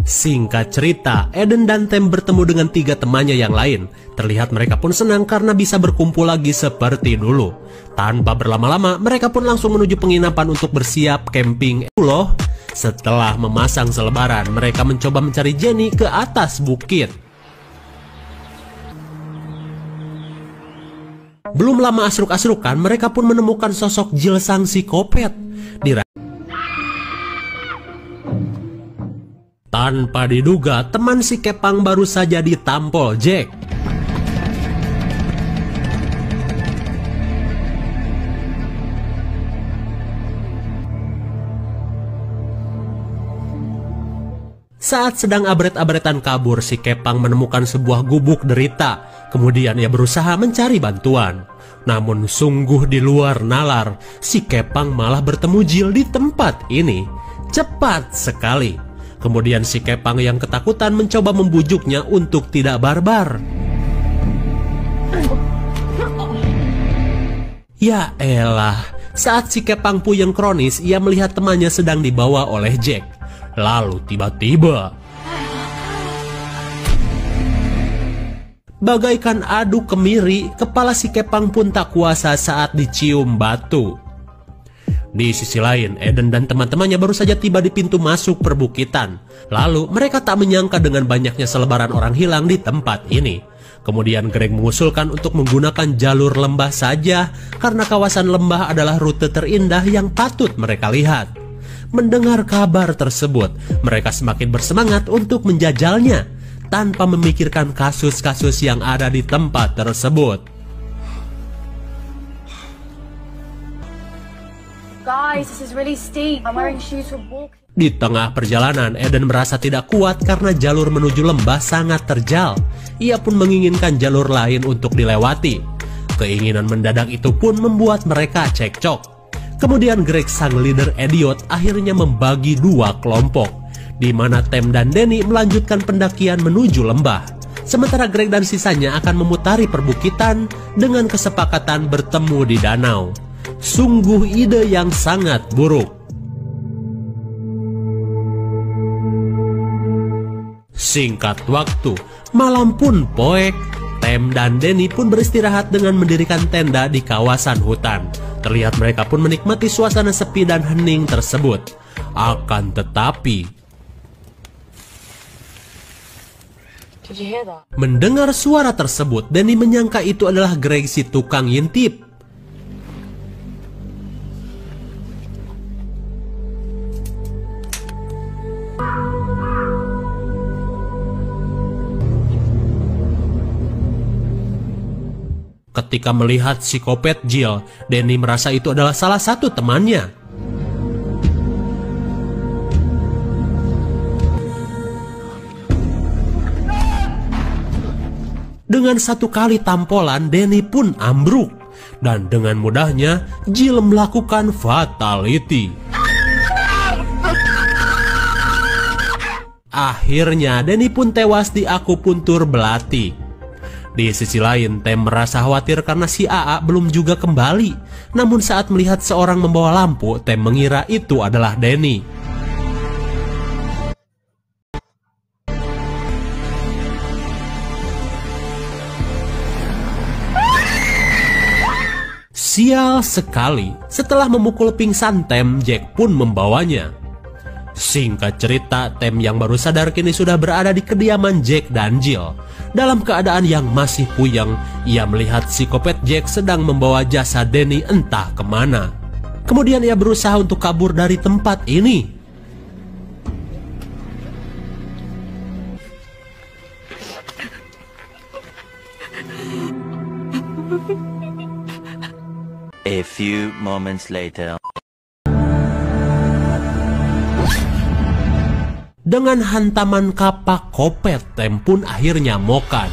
Singkat cerita, Eden dan Tem bertemu dengan 3 temannya yang lain. Terlihat mereka pun senang karena bisa berkumpul lagi seperti dulu. Tanpa berlama-lama, mereka pun langsung menuju penginapan untuk bersiap camping. Setelah memasang selebaran, mereka mencoba mencari Jenny ke atas bukit. Belum lama asruk-asrukan, mereka pun menemukan sosok Jill sang psikopat. Tanpa diduga, teman si Kepang baru saja ditampol Jack. Saat sedang abret-abretan kabur, si Kepang menemukan sebuah gubuk derita. Kemudian ia berusaha mencari bantuan. Namun sungguh di luar nalar, si Kepang malah bertemu Jill di tempat ini. Cepat sekali. Kemudian si Kepang yang ketakutan mencoba membujuknya untuk tidak barbar. Ya elah, saat si Kepang puyeng kronis, ia melihat temannya sedang dibawa oleh Jack. Lalu tiba-tiba, bagaikan adu kemiri, kepala si Kepang pun tak kuasa saat dicium batu. Di sisi lain, Eden dan teman-temannya baru saja tiba di pintu masuk perbukitan. Lalu mereka tak menyangka dengan banyaknya selebaran orang hilang di tempat ini. Kemudian Greg mengusulkan untuk menggunakan jalur lembah saja, karena kawasan lembah adalah rute terindah yang patut mereka lihat. Mendengar kabar tersebut, mereka semakin bersemangat untuk menjajalnya, tanpa memikirkan kasus-kasus yang ada di tempat tersebut. Guys, this is really steep. I'm wearing shoes for walking. Di tengah perjalanan, Eden merasa tidak kuat karena jalur menuju lembah sangat terjal. Ia pun menginginkan jalur lain untuk dilewati. Keinginan mendadak itu pun membuat mereka cekcok. Kemudian Greg sang leader idiot akhirnya membagi 2 kelompok, di mana Tem dan Danny melanjutkan pendakian menuju lembah. Sementara Greg dan sisanya akan memutari perbukitan dengan kesepakatan bertemu di danau. Sungguh ide yang sangat buruk. Singkat waktu, malam pun poek. Tem dan Danny pun beristirahat dengan mendirikan tenda di kawasan hutan. Terlihat mereka pun menikmati suasana sepi dan hening tersebut. Akan tetapi, mendengar suara tersebut, Danny menyangka itu adalah Greg si tukang ngintip. Ketika melihat psikopat Jill, Danny merasa itu adalah salah satu temannya. Dengan satu kali tampolan, Danny pun ambruk. Dan dengan mudahnya, Jill melakukan fatality. Akhirnya, Danny pun tewas di akupuntur belati. Di sisi lain, Tem merasa khawatir karena si AA belum juga kembali. Namun saat melihat seorang membawa lampu, Tem mengira itu adalah Danny. Sial sekali, setelah memukul pingsan Tem, Jack pun membawanya. Singkat cerita, Tem yang baru sadar kini sudah berada di kediaman Jack dan Jill. Dalam keadaan yang masih puyeng, ia melihat psikopat Jack sedang membawa jasad Danny entah kemana. Kemudian ia berusaha untuk kabur dari tempat ini. A few moments later. Dengan hantaman kapak kopet, Tem pun akhirnya mokan.